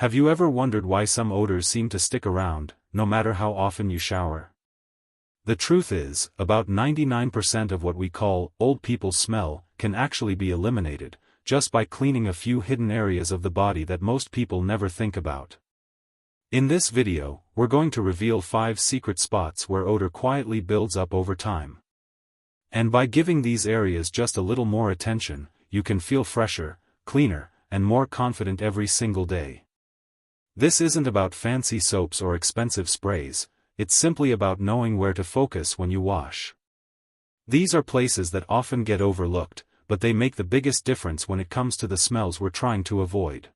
Have you ever wondered why some odors seem to stick around, no matter how often you shower? The truth is, about 99% of what we call old people's smell can actually be eliminated, just by cleaning a few hidden areas of the body that most people never think about. In this video, we're going to reveal 5 secret spots where odor quietly builds up over time. And by giving these areas just a little more attention, you can feel fresher, cleaner, and more confident every single day. This isn't about fancy soaps or expensive sprays, it's simply about knowing where to focus when you wash. These are places that often get overlooked, but they make the biggest difference when it comes to the smells we're trying to avoid.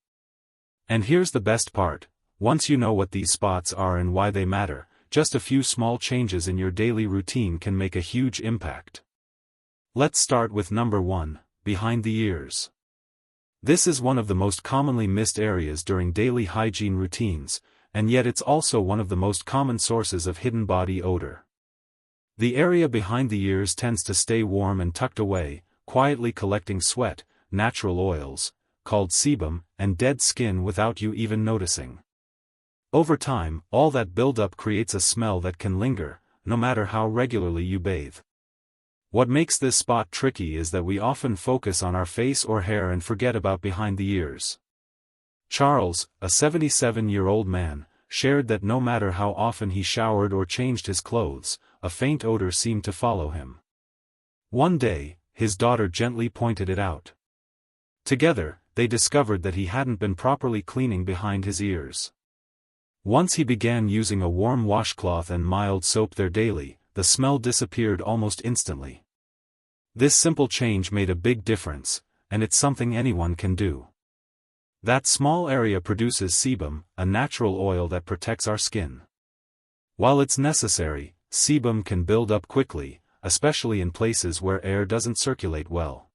And here's the best part: once you know what these spots are and why they matter, just a few small changes in your daily routine can make a huge impact. Let's start with number 1, behind the ears. This is one of the most commonly missed areas during daily hygiene routines, and yet it's also one of the most common sources of hidden body odor. The area behind the ears tends to stay warm and tucked away, quietly collecting sweat, natural oils, called sebum, and dead skin without you even noticing. Over time, all that buildup creates a smell that can linger, no matter how regularly you bathe. What makes this spot tricky is that we often focus on our face or hair and forget about behind the ears. Charles, a 77-year-old man, shared that no matter how often he showered or changed his clothes, a faint odor seemed to follow him. One day, his daughter gently pointed it out. Together, they discovered that he hadn't been properly cleaning behind his ears. Once he began using a warm washcloth and mild soap there daily, the smell disappeared almost instantly. This simple change made a big difference, and it's something anyone can do. That small area produces sebum, a natural oil that protects our skin. While it's necessary, sebum can build up quickly, especially in places where air doesn't circulate well.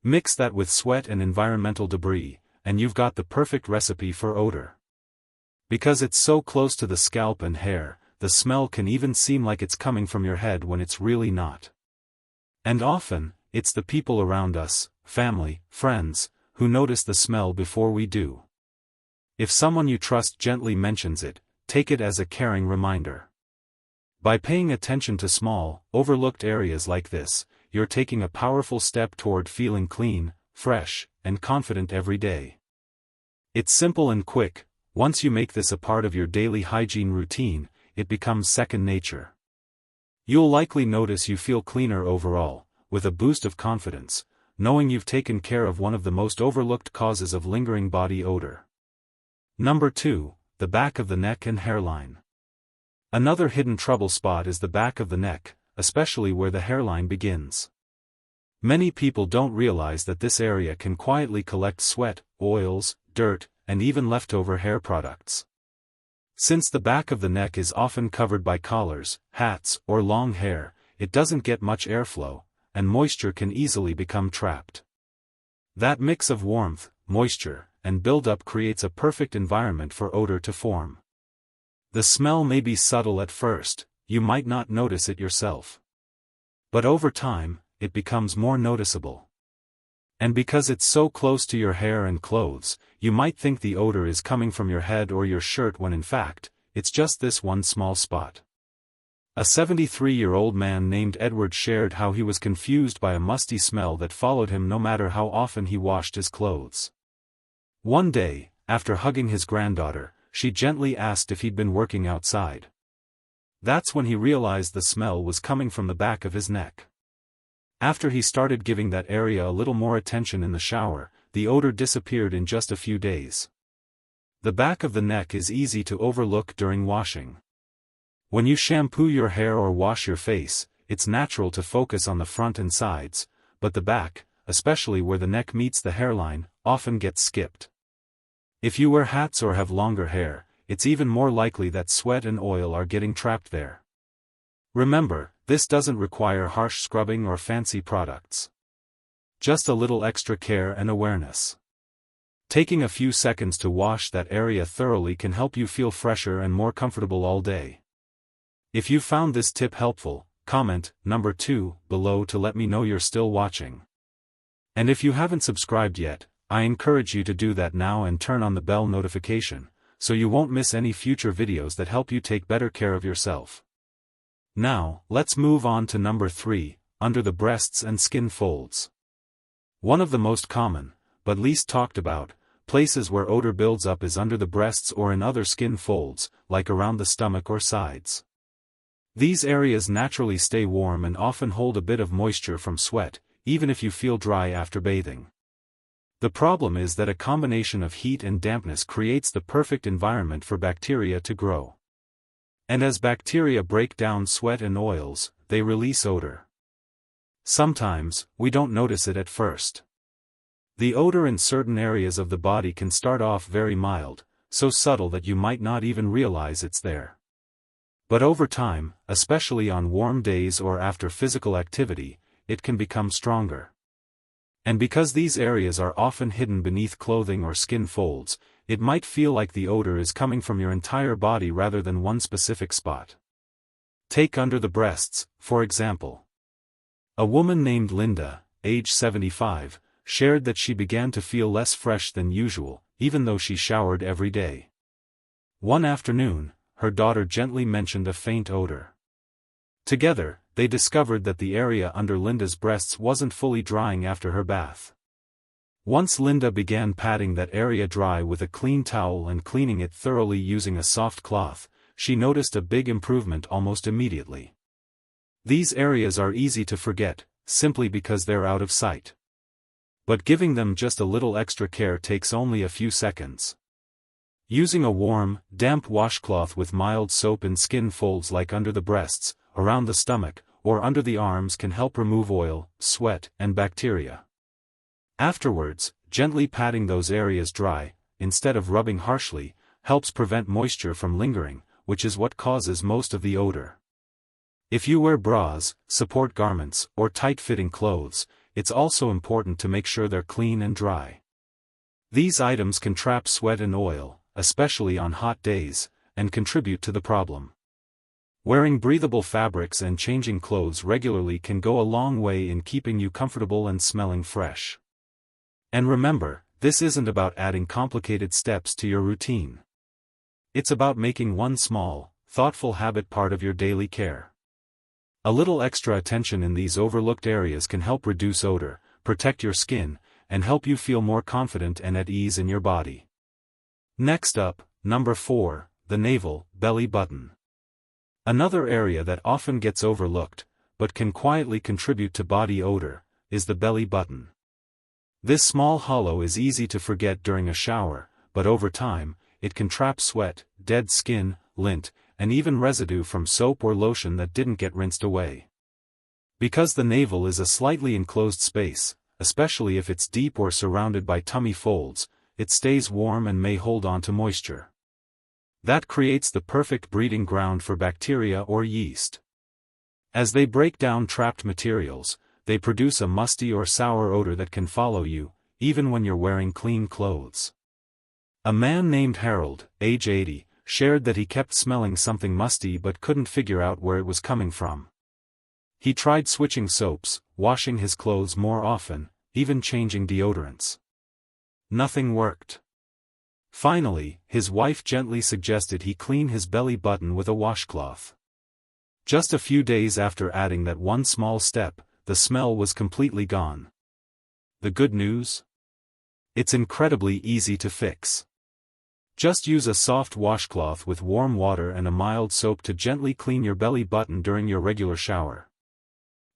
Mix that with sweat and environmental debris, and you've got the perfect recipe for odor. Because it's so close to the scalp and hair, the smell can even seem like it's coming from your head when it's really not. And often, it's the people around us, family, friends, who notice the smell before we do. If someone you trust gently mentions it, take it as a caring reminder. By paying attention to small, overlooked areas like this, you're taking a powerful step toward feeling clean, fresh, and confident every day. It's simple and quick. Once you make this a part of your daily hygiene routine, it becomes second nature. You'll likely notice you feel cleaner overall, with a boost of confidence, knowing you've taken care of one of the most overlooked causes of lingering body odor. Number 2, the back of the neck and hairline. Another hidden trouble spot is the back of the neck, especially where the hairline begins. Many people don't realize that this area can quietly collect sweat, oils, dirt, and even leftover hair products. Since the back of the neck is often covered by collars, hats, or long hair, it doesn't get much airflow, and moisture can easily become trapped. That mix of warmth, moisture, and buildup creates a perfect environment for odor to form. The smell may be subtle at first, you might not notice it yourself. But over time, it becomes more noticeable. And because it's so close to your hair and clothes, you might think the odor is coming from your head or your shirt when in fact, it's just this one small spot. A 73-year-old man named Edward shared how he was confused by a musty smell that followed him no matter how often he washed his clothes. One day, after hugging his granddaughter, she gently asked if he'd been working outside. That's when he realized the smell was coming from the back of his neck. After he started giving that area a little more attention in the shower, the odor disappeared in just a few days. The back of the neck is easy to overlook during washing. When you shampoo your hair or wash your face, it's natural to focus on the front and sides, but the back, especially where the neck meets the hairline, often gets skipped. If you wear hats or have longer hair, it's even more likely that sweat and oil are getting trapped there. Remember, this doesn't require harsh scrubbing or fancy products. Just a little extra care and awareness. Taking a few seconds to wash that area thoroughly can help you feel fresher and more comfortable all day. If you found this tip helpful, comment number 2 below to let me know you're still watching. And if you haven't subscribed yet, I encourage you to do that now and turn on the bell notification, so you won't miss any future videos that help you take better care of yourself. Now, let's move on to number 3, under the breasts and skin folds. One of the most common, but least talked about, places where odor builds up is under the breasts or in other skin folds, like around the stomach or sides. These areas naturally stay warm and often hold a bit of moisture from sweat, even if you feel dry after bathing. The problem is that a combination of heat and dampness creates the perfect environment for bacteria to grow. And as bacteria break down sweat and oils, they release odor. Sometimes, we don't notice it at first. The odor in certain areas of the body can start off very mild, so subtle that you might not even realize it's there. But over time, especially on warm days or after physical activity, it can become stronger. And because these areas are often hidden beneath clothing or skin folds, it might feel like the odor is coming from your entire body rather than one specific spot. Take under the breasts, for example. A woman named Linda, age 75, shared that she began to feel less fresh than usual, even though she showered every day. One afternoon, her daughter gently mentioned a faint odor. Together, they discovered that the area under Linda's breasts wasn't fully drying after her bath. Once Linda began patting that area dry with a clean towel and cleaning it thoroughly using a soft cloth, she noticed a big improvement almost immediately. These areas are easy to forget, simply because they're out of sight. But giving them just a little extra care takes only a few seconds. Using a warm, damp washcloth with mild soap in skin folds like under the breasts, around the stomach, or under the arms can help remove oil, sweat, and bacteria. Afterwards, gently patting those areas dry, instead of rubbing harshly, helps prevent moisture from lingering, which is what causes most of the odor. If you wear bras, support garments, or tight-fitting clothes, it's also important to make sure they're clean and dry. These items can trap sweat and oil, especially on hot days, and contribute to the problem. Wearing breathable fabrics and changing clothes regularly can go a long way in keeping you comfortable and smelling fresh. And remember, this isn't about adding complicated steps to your routine. It's about making one small, thoughtful habit part of your daily care. A little extra attention in these overlooked areas can help reduce odor, protect your skin, and help you feel more confident and at ease in your body. Next up, number 4, the navel, belly button. Another area that often gets overlooked, but can quietly contribute to body odor, is the belly button. This small hollow is easy to forget during a shower, but over time, it can trap sweat, dead skin, lint, and even residue from soap or lotion that didn't get rinsed away. Because the navel is a slightly enclosed space, especially if it's deep or surrounded by tummy folds, it stays warm and may hold on to moisture. That creates the perfect breeding ground for bacteria or yeast. As they break down trapped materials, they produce a musty or sour odor that can follow you, even when you're wearing clean clothes. A man named Harold, age 80, shared that he kept smelling something musty but couldn't figure out where it was coming from. He tried switching soaps, washing his clothes more often, even changing deodorants. Nothing worked. Finally, his wife gently suggested he clean his belly button with a washcloth. Just a few days after adding that one small step, the smell was completely gone. The good news? It's incredibly easy to fix. Just use a soft washcloth with warm water and a mild soap to gently clean your belly button during your regular shower.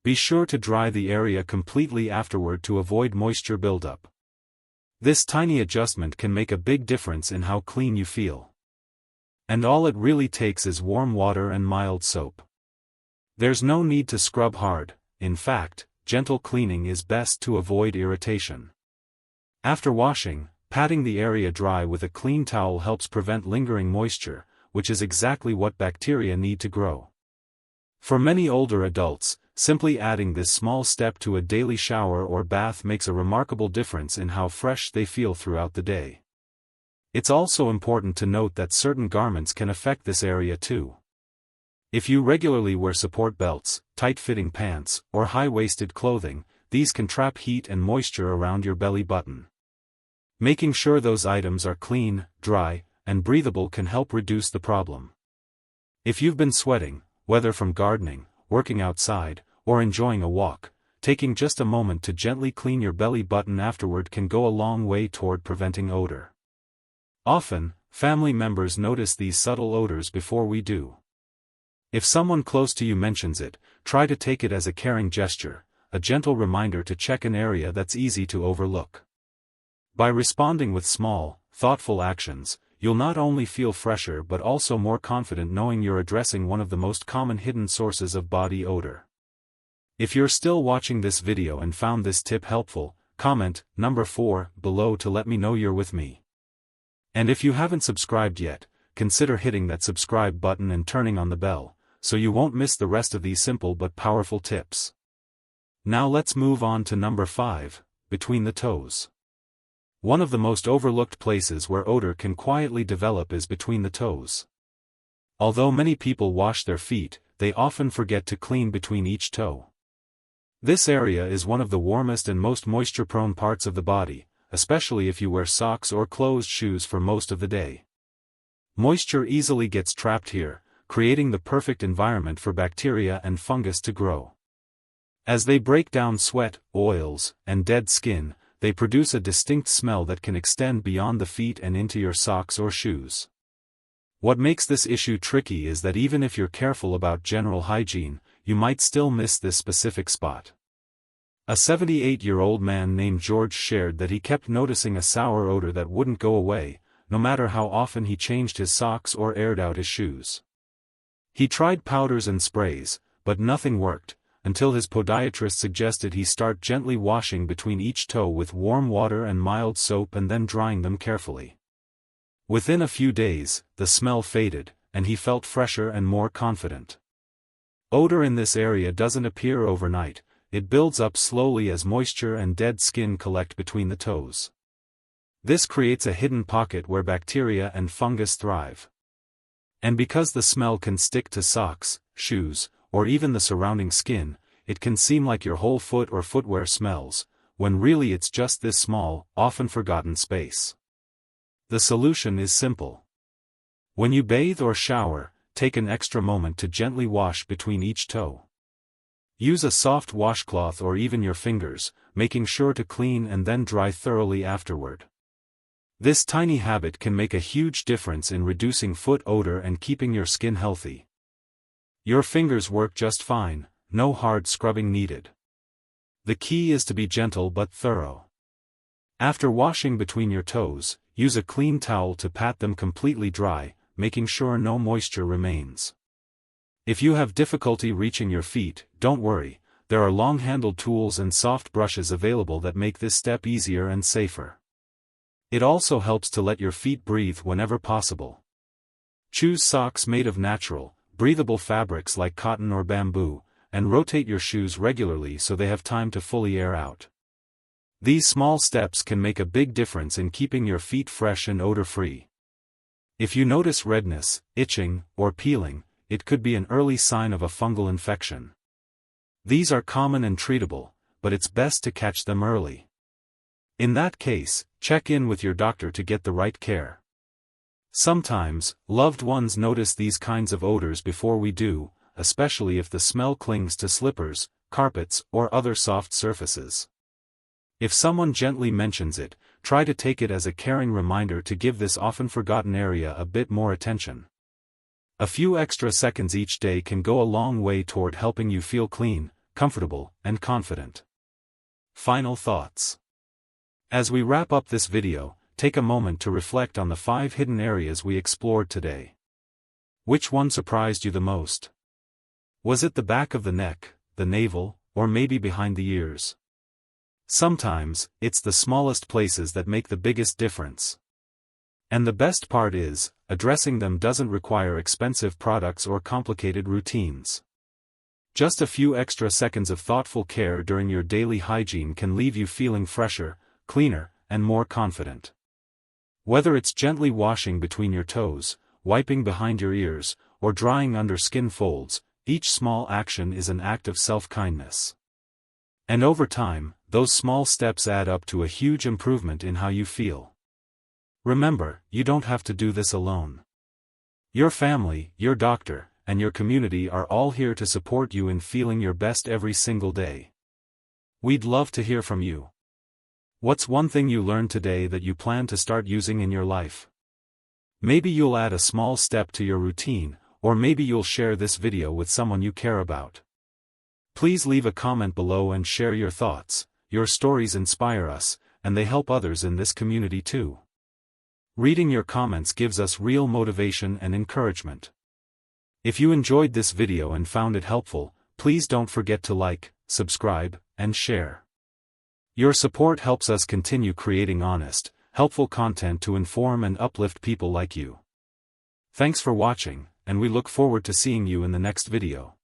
Be sure to dry the area completely afterward to avoid moisture buildup. This tiny adjustment can make a big difference in how clean you feel. And all it really takes is warm water and mild soap. There's no need to scrub hard, in fact, gentle cleaning is best to avoid irritation. After washing, patting the area dry with a clean towel helps prevent lingering moisture, which is exactly what bacteria need to grow. For many older adults, simply adding this small step to a daily shower or bath makes a remarkable difference in how fresh they feel throughout the day. It's also important to note that certain garments can affect this area too. If you regularly wear support belts, tight-fitting pants, or high-waisted clothing, these can trap heat and moisture around your belly button. Making sure those items are clean, dry, and breathable can help reduce the problem. If you've been sweating, whether from gardening, working outside, or enjoying a walk, taking just a moment to gently clean your belly button afterward can go a long way toward preventing odor. Often, family members notice these subtle odors before we do. If someone close to you mentions it, try to take it as a caring gesture, a gentle reminder to check an area that's easy to overlook. By responding with small, thoughtful actions, you'll not only feel fresher but also more confident knowing you're addressing one of the most common hidden sources of body odor. If you're still watching this video and found this tip helpful, comment number 4 below to let me know you're with me. And if you haven't subscribed yet, consider hitting that subscribe button and turning on the bell, so you won't miss the rest of these simple but powerful tips. Now let's move on to number 5, between the toes. One of the most overlooked places where odor can quietly develop is between the toes. Although many people wash their feet, they often forget to clean between each toe. This area is one of the warmest and most moisture-prone parts of the body, especially if you wear socks or closed shoes for most of the day. Moisture easily gets trapped here, creating the perfect environment for bacteria and fungus to grow. As they break down sweat, oils, and dead skin, they produce a distinct smell that can extend beyond the feet and into your socks or shoes. What makes this issue tricky is that even if you're careful about general hygiene, you might still miss this specific spot. A 78-year-old man named George shared that he kept noticing a sour odor that wouldn't go away, no matter how often he changed his socks or aired out his shoes. He tried powders and sprays, but nothing worked, until his podiatrist suggested he start gently washing between each toe with warm water and mild soap and then drying them carefully. Within a few days, the smell faded, and he felt fresher and more confident. Odor in this area doesn't appear overnight, it builds up slowly as moisture and dead skin collect between the toes. This creates a hidden pocket where bacteria and fungus thrive. And because the smell can stick to socks, shoes, or even the surrounding skin, it can seem like your whole foot or footwear smells, when really it's just this small, often forgotten space. The solution is simple. When you bathe or shower, take an extra moment to gently wash between each toe. Use a soft washcloth or even your fingers, making sure to clean and then dry thoroughly afterward. This tiny habit can make a huge difference in reducing foot odor and keeping your skin healthy. Your fingers work just fine, no hard scrubbing needed. The key is to be gentle but thorough. After washing between your toes, use a clean towel to pat them completely dry, making sure no moisture remains. If you have difficulty reaching your feet, don't worry, there are long-handled tools and soft brushes available that make this step easier and safer. It also helps to let your feet breathe whenever possible. Choose socks made of natural, breathable fabrics like cotton or bamboo, and rotate your shoes regularly so they have time to fully air out. These small steps can make a big difference in keeping your feet fresh and odor-free. If you notice redness, itching, or peeling, it could be an early sign of a fungal infection. These are common and treatable, but it's best to catch them early. In that case, check in with your doctor to get the right care. Sometimes, loved ones notice these kinds of odors before we do, especially if the smell clings to slippers, carpets, or other soft surfaces. If someone gently mentions it, try to take it as a caring reminder to give this often forgotten area a bit more attention. A few extra seconds each day can go a long way toward helping you feel clean, comfortable, and confident. Final thoughts. As we wrap up this video, take a moment to reflect on the 5 hidden areas we explored today. Which one surprised you the most? Was it the back of the neck, the navel, or maybe behind the ears? Sometimes, it's the smallest places that make the biggest difference. And the best part is, addressing them doesn't require expensive products or complicated routines. Just a few extra seconds of thoughtful care during your daily hygiene can leave you feeling fresher, cleaner, and more confident. Whether it's gently washing between your toes, wiping behind your ears, or drying under skin folds, each small action is an act of self-kindness. And over time, those small steps add up to a huge improvement in how you feel. Remember, you don't have to do this alone. Your family, your doctor, and your community are all here to support you in feeling your best every single day. We'd love to hear from you. What's one thing you learned today that you plan to start using in your life? Maybe you'll add a small step to your routine, or maybe you'll share this video with someone you care about. Please leave a comment below and share your thoughts. Your stories inspire us, and they help others in this community too. Reading your comments gives us real motivation and encouragement. If you enjoyed this video and found it helpful, please don't forget to like, subscribe, and share. Your support helps us continue creating honest, helpful content to inform and uplift people like you. Thanks for watching, and we look forward to seeing you in the next video.